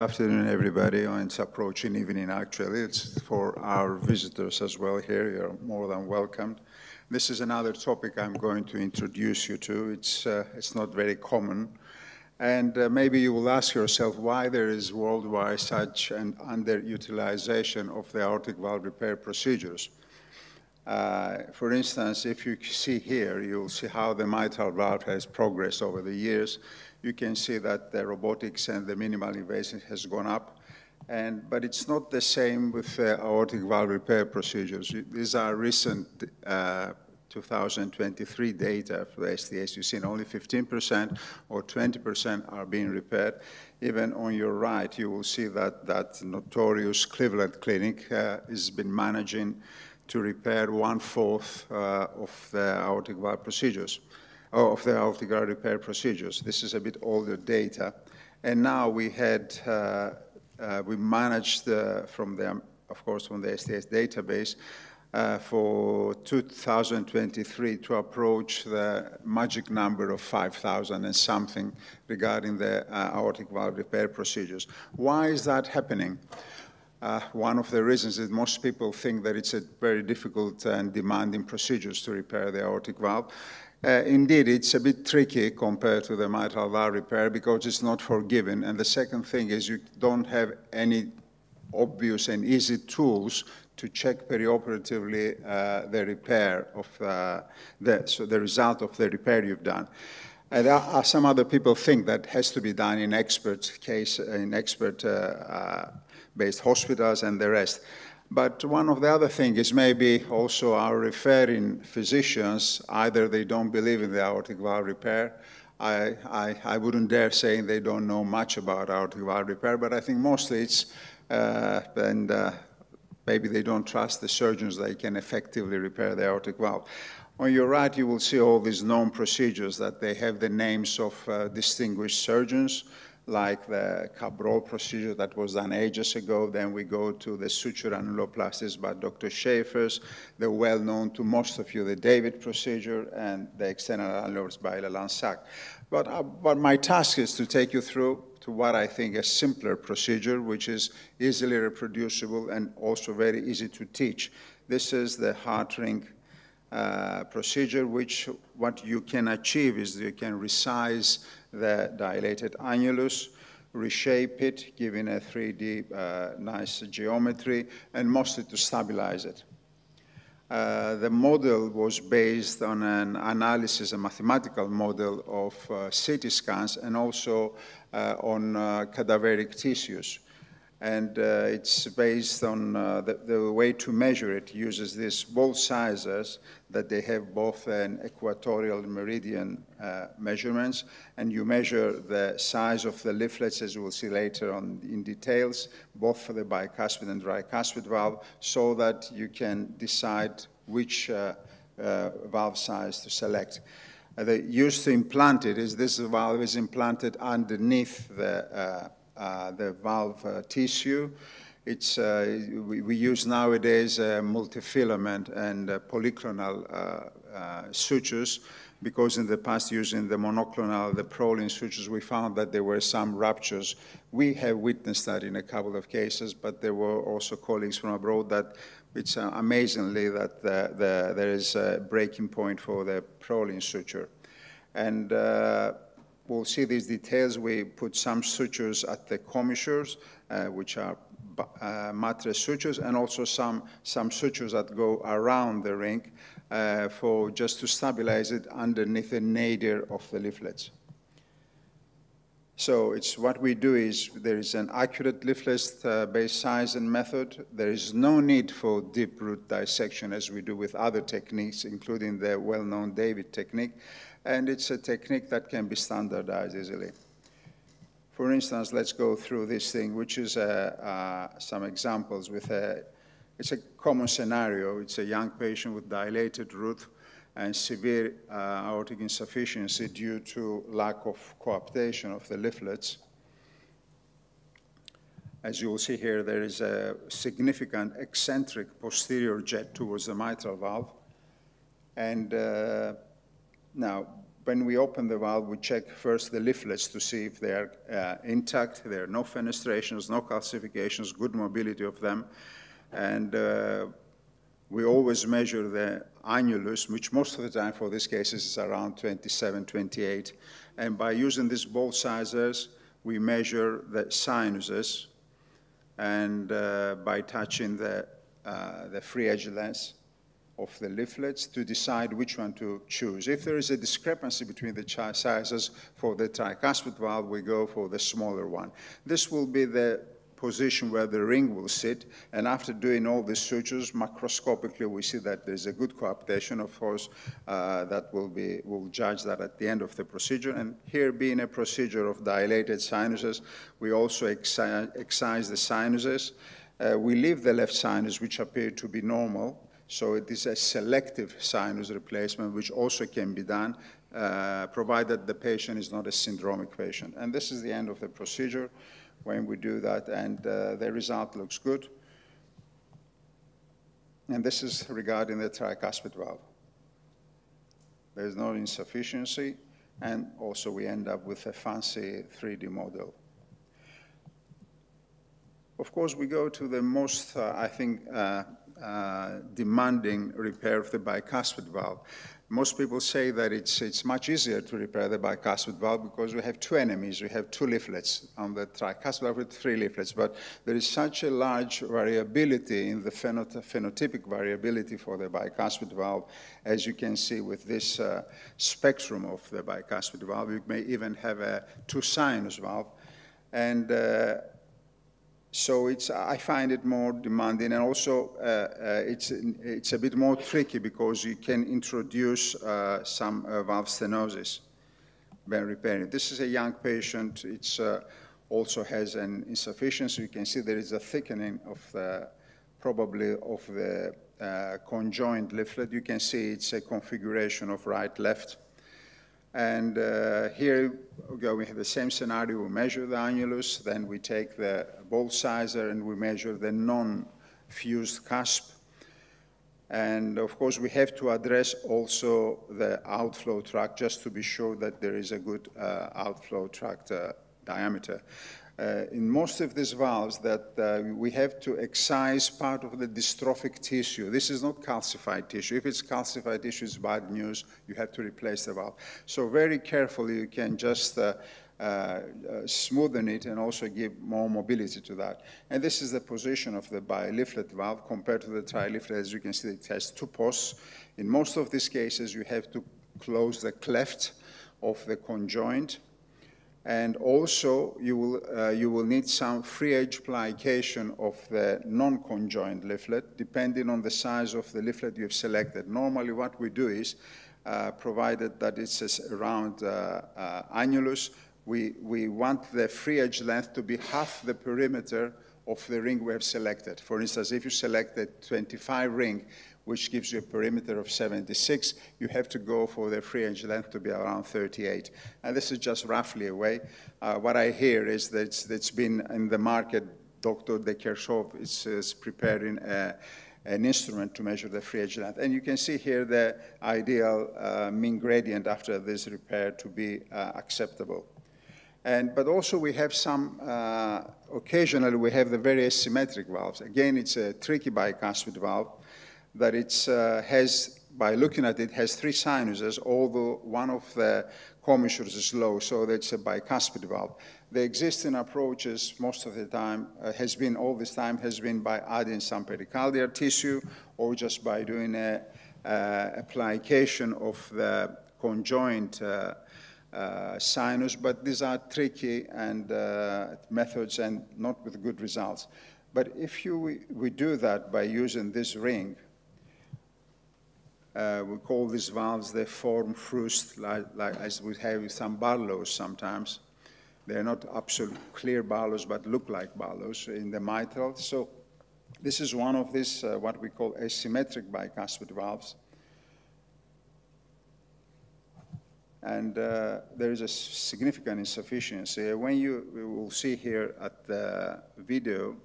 Good afternoon, everybody. It's approaching evening, actually. It's for our visitors as well here. You're more than welcomed. This is another topic I'm going to introduce you to. It's not very common. And maybe you will ask yourself why there is worldwide such an underutilization of the aortic valve repair procedures. For instance, if you see here, you'll see how the mitral valve has progressed over the years. You can see that the robotics and the minimal invasive has gone up, but it's not the same with the aortic valve repair procedures. These are recent 2023 data for the STS. You've seen only 15% or 20% are being repaired. Even on your right, you will see that that notorious Cleveland clinic has been managing to repair 1/4 of the aortic valve procedures. Of the aortic valve repair procedures. This is a bit older data. And now we managed from the, of course, from the STS database for 2023 to approach the magic number of 5,000 and something regarding the aortic valve repair procedures. Why is that happening? One of the reasons is most people think that it's a very difficult and demanding procedures to repair the aortic valve. Indeed, it's a bit tricky compared to the mitral valve repair because it's not forgiving. And the second thing is you don't have any obvious and easy tools to check perioperatively the repair of the result of the repair you've done. And some other people think that has to be done in expert-based hospitals and the rest. But one of the other things is maybe also our referring physicians, either they don't believe in the aortic valve repair. I wouldn't dare say they don't know much about aortic valve repair, but I think mostly it's, maybe they don't trust the surgeons that can effectively repair the aortic valve. On your right, you will see all these known procedures that they have the names of distinguished surgeons, like the Cabral procedure that was done ages ago. Then we go to the suture annuloplasties by Dr. Schaefer's, the well-known to most of you, the David procedure, and the external annulars by Lelansac. But my task is to take you through to what I think a simpler procedure, which is easily reproducible and also very easy to teach. This is the heart ring procedure, which what you can achieve is you can resize the dilated annulus, reshape it, giving a 3D nice geometry, and mostly to stabilize it. The model was based on an analysis, a mathematical model of CT scans and also on cadaveric tissues. And it's based on the way to measure it uses these both sizes that they have both an equatorial and meridian measurements, and you measure the size of the leaflets, as we'll see later on in details, both for the bicuspid and tricuspid valve, so that you can decide which valve size to select. The use to implant it is this valve is implanted underneath the valve tissue. We use nowadays multifilament and polyclonal sutures because in the past using the monoclonal, the Prolin sutures, we found that there were some ruptures. We have witnessed that in a couple of cases, but there were also colleagues from abroad that it's amazingly that there is a breaking point for the Prolin suture. And we'll see these details. We put some sutures at the commissures, which are mattress sutures, and also some sutures that go around the ring for just to stabilize it underneath the nadir of the leaflets. So it's what we do is there is an accurate leaflet-based size and method. There is no need for deep root dissection as we do with other techniques, including the well-known David technique. And it's a technique that can be standardized easily. For instance, let's go through this thing, which is some examples with it's a common scenario. It's a young patient with dilated root and severe aortic insufficiency due to lack of coaptation of the leaflets. As you will see here, there is a significant eccentric posterior jet towards the mitral valve. And now, when we open the valve, we check first the leaflets to see if they are intact. There are no fenestrations, no calcifications, good mobility of them. And we always measure the annulus, which most of the time for these cases is around 27, 28. And by using these ball sizers, we measure the sinuses, and by touching the free edge length of the leaflets to decide which one to choose. If there is a discrepancy between the sizes for the tricuspid valve, we go for the smaller one. This will be the position where the ring will sit, and after doing all the sutures, macroscopically we see that there's a good coaptation. Of course, we'll judge that at the end of the procedure. And here, being a procedure of dilated sinuses, we also excise the sinuses. We leave the left sinus, which appear to be normal, so it is a selective sinus replacement, which also can be done, provided the patient is not a syndromic patient. And this is the end of the procedure when we do that, and the result looks good. And this is regarding the tricuspid valve. There's no insufficiency, and also we end up with a fancy 3D model. Of course, we go to the most, I think, demanding repair of the bicuspid valve. Most people say that it's much easier to repair the bicuspid valve because we have two enemies. We have two leaflets on the tricuspid valve with three leaflets, but there is such a large variability in the phenotypic variability for the bicuspid valve, as you can see with this spectrum of the bicuspid valve. You may even have a two-sinus valve, and so I find it more demanding, and also it's a bit more tricky because you can introduce some valve stenosis when repairing. This is a young patient. It also has an insufficiency. You can see there is a thickening of probably of the conjoined leaflet. You can see it's a configuration of right-left. And here we have the same scenario. We measure the annulus, then we take the ball sizer and we measure the non-fused cusp. And of course, we have to address also the outflow tract just to be sure that there is a good outflow tract diameter. In most of these valves that we have to excise part of the dystrophic tissue. This is not calcified tissue. If it's calcified tissue, it's bad news. You have to replace the valve. So very carefully, you can just smoothen it and also give more mobility to that. And this is the position of the bileaflet valve compared to the trileaflet. As you can see, it has two posts. In most of these cases, you have to close the cleft of the conjoint. And also, you will need some free edge plication of the non-conjoined leaflet, depending on the size of the leaflet you have selected. Normally, what we do is, provided that it's around annulus, we want the free edge length to be half the perimeter of the ring we have selected. For instance, if you select the 25 ring, which gives you a perimeter of 76, you have to go for the free edge length to be around 38. And this is just roughly a way. What I hear is that it's been in the market. Dr. De Kershov is preparing an instrument to measure the free edge length. And you can see here the ideal mean gradient after this repair to be acceptable. But also we have some, occasionally we have the very asymmetric valves. Again, it's a tricky bicuspid valve that has, by looking at it, has three sinuses, although one of the commissures is low, so that's a bicuspid valve. The existing approaches most of the time all this time has been by adding some pericardial tissue or just by doing a application of the conjoint sinus, but these are tricky and methods and not with good results. But if we do that by using this ring, we call these valves the form frust, like as we have with some Barlows sometimes. They're not absolute clear Barlows, but look like Barlows in the mitral. So this is one of these, what we call asymmetric bicuspid valves. And there is a significant insufficiency. When you will see here at the video,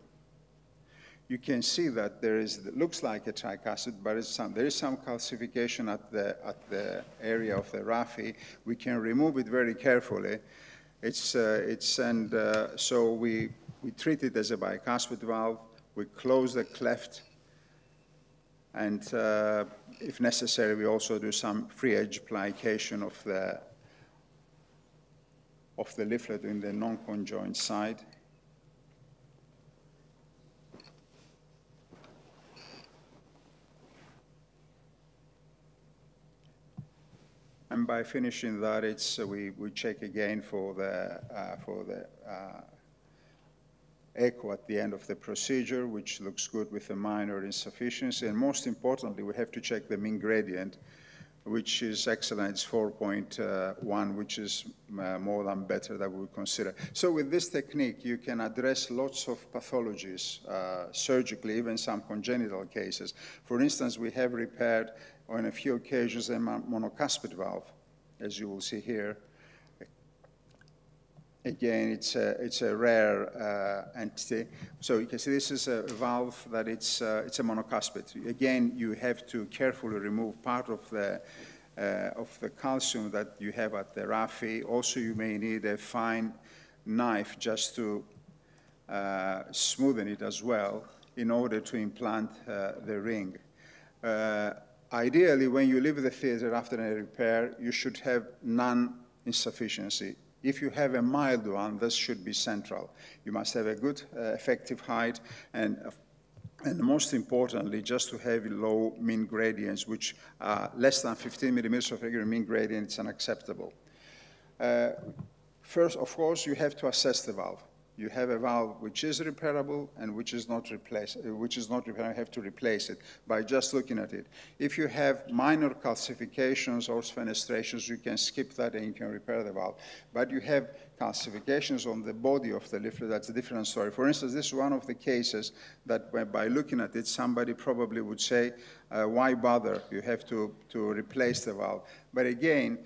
you can see that it looks like a tricuspid, but there is some calcification at the area of the raphe. We can remove it very carefully. So we treat it as a bicuspid valve. We close the cleft, and if necessary, we also do some free edge plication of the leaflet in the non-conjoined side. And by finishing that, we check again for the echo at the end of the procedure, which looks good with a minor insufficiency. And most importantly, we have to check the mean gradient, which is excellent. It's 4.1, which is more than better that we would consider. So with this technique, you can address lots of pathologies surgically, even some congenital cases. For instance, we have repaired on a few occasions a monocuspid valve, as you will see here. Again, it's a rare entity. So you can see this is a valve that it's a monocuspid. Again, you have to carefully remove part of the calcium that you have at the raphe. Also, you may need a fine knife just to smoothen it as well in order to implant the ring. Ideally, when you leave the theater after a repair, you should have non-insufficiency. If you have a mild one, this should be central. You must have a good effective height, and most importantly, just to have low mean gradients, which are less than 15 millimeters of regular mean gradient, it's unacceptable. First, of course, you have to assess the valve. You have a valve which is repairable and which is not repairable. You have to replace it by just looking at it. If you have minor calcifications or fenestrations, you can skip that and you can repair the valve. But you have calcifications on the body of the leaflet, that's a different story. For instance, this is one of the cases that by looking at it, somebody probably would say, why bother? You have to replace the valve. But again,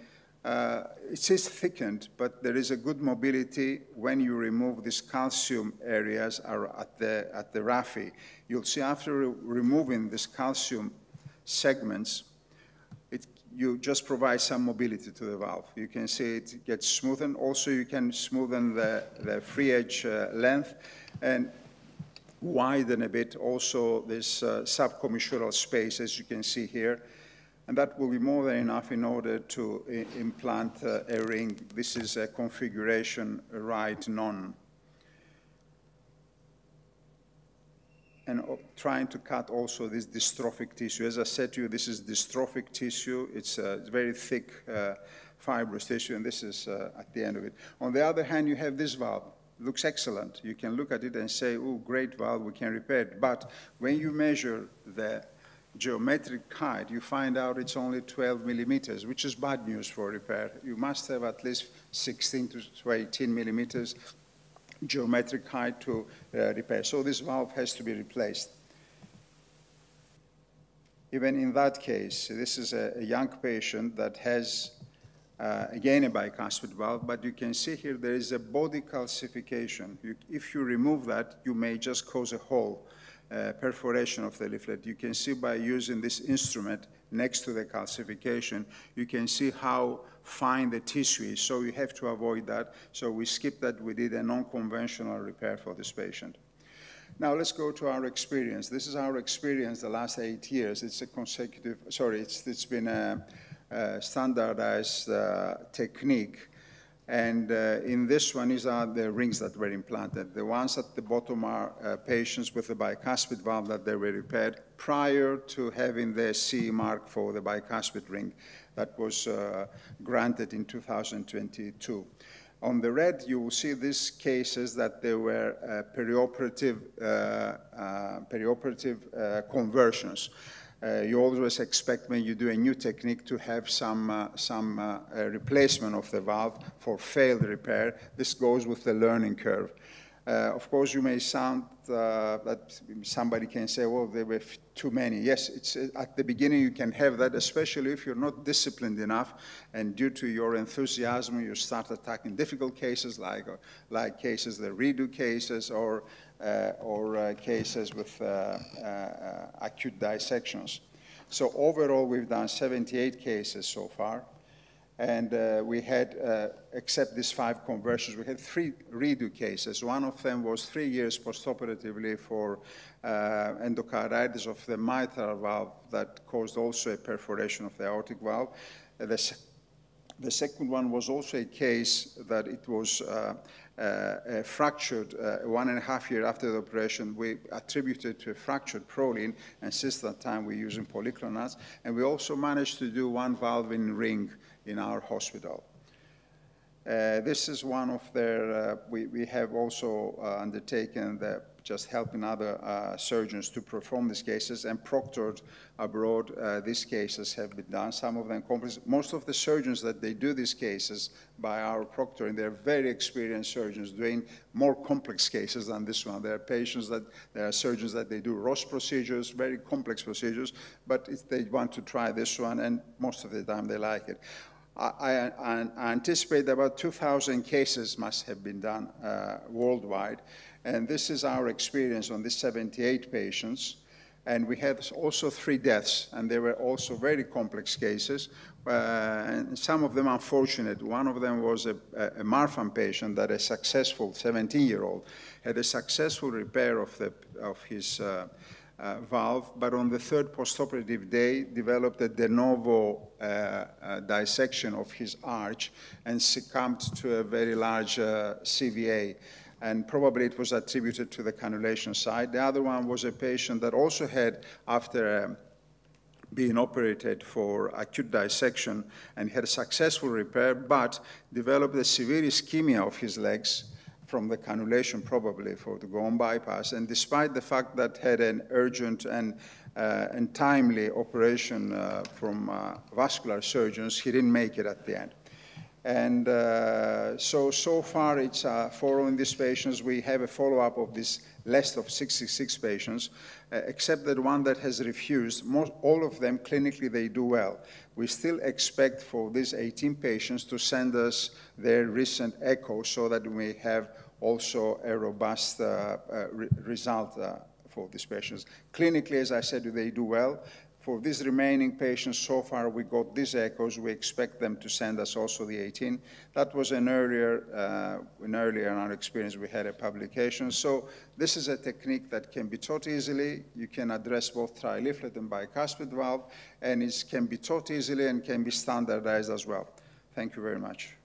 it is thickened, but there is a good mobility when you remove these calcium areas at the raphe. You'll see after removing these calcium segments, you just provide some mobility to the valve. You can see it gets smoothened. Also, you can smoothen the free edge length and widen a bit also this subcommissural space, as you can see here. And that will be more than enough in order to implant a ring. This is a configuration right none. And trying to cut also this dystrophic tissue. As I said to you, this is dystrophic tissue. It's very thick, fibrous tissue, and this is at the end of it. On the other hand, you have this valve. Looks excellent. You can look at it and say, oh, great valve, we can repair it. But when you measure the geometric height, you find out it's only 12 millimeters, which is bad news for repair. You must have at least 16 to 18 millimeters geometric height to repair. So this valve has to be replaced. Even in that case, this is a young patient that has, again, a bicuspid valve, but you can see here there is a body calcification. If you remove that, you may just cause a hole. Perforation of the leaflet. You can see by using this instrument next to the calcification, you can see how fine the tissue is. So you have to avoid that. So we skipped that. We did a non-conventional repair for this patient. Now let's go to our experience. This is our experience the last 8 years. It's a consecutive, sorry, it's been a standardized technique. And in this one, these are the rings that were implanted. The ones at the bottom are patients with a bicuspid valve that they were repaired prior to having the CE mark for the bicuspid ring that was granted in 2022. On the red, you will see these cases that there were perioperative conversions. You always expect when you do a new technique to have some replacement of the valve for failed repair. This goes with the learning curve. Of course, you may sound that somebody can say, well, there were too many. Yes, it's at the beginning you can have that, especially if you're not disciplined enough, and due to your enthusiasm, you start attacking difficult cases like cases, the redo cases, or cases with acute dissections. So overall, we've done 78 cases so far. And we had, except these 5 conversions, we had 3 redo cases. One of them was 3 years postoperatively for endocarditis of the mitral valve that caused also a perforation of the aortic valve. The second one was also a case that it was fractured 1.5 years after the operation. We attributed to a fractured proline, and since that time we're using polyclonates. And we also managed to do 1 valve in ring in our hospital. This is one of their, we have also undertaken just helping other surgeons to perform these cases and proctored abroad. These cases have been done, some of them complex. Most of the surgeons that they do these cases by our proctoring, they're very experienced surgeons doing more complex cases than this one. There are surgeons that they do Ross procedures, very complex procedures, but if they want to try this one, and most of the time they like it. I anticipate about 2,000 cases must have been done worldwide. And this is our experience on these 78 patients. And we had also 3 deaths, and they were also very complex cases, and some of them unfortunate. One of them was a Marfan patient that a successful 17-year-old had a successful repair of his valve, but on the 3rd postoperative day developed a de novo dissection of his arch and succumbed to a very large CVA. And probably it was attributed to the cannulation side. The other one was a patient that also had, after being operated for acute dissection, and had a successful repair, but developed a severe ischemia of his legs from the cannulation, probably for the go-on bypass. And despite the fact that had an urgent and timely operation from vascular surgeons, he didn't make it at the end. And so far, it's following these patients. We have a follow-up of this list of 66 patients, except that one that has refused. All of them, clinically, they do well. We still expect for these 18 patients to send us their recent echo so that we have also a robust result for these patients. Clinically, as I said, they do well. For these remaining patients, so far we got these echoes. We expect them to send us also the 18. That was an earlier in our experience, we had a publication. So this is a technique that can be taught easily. You can address both trileaflet and bicuspid valve, and it can be taught easily and can be standardized as well. Thank you very much.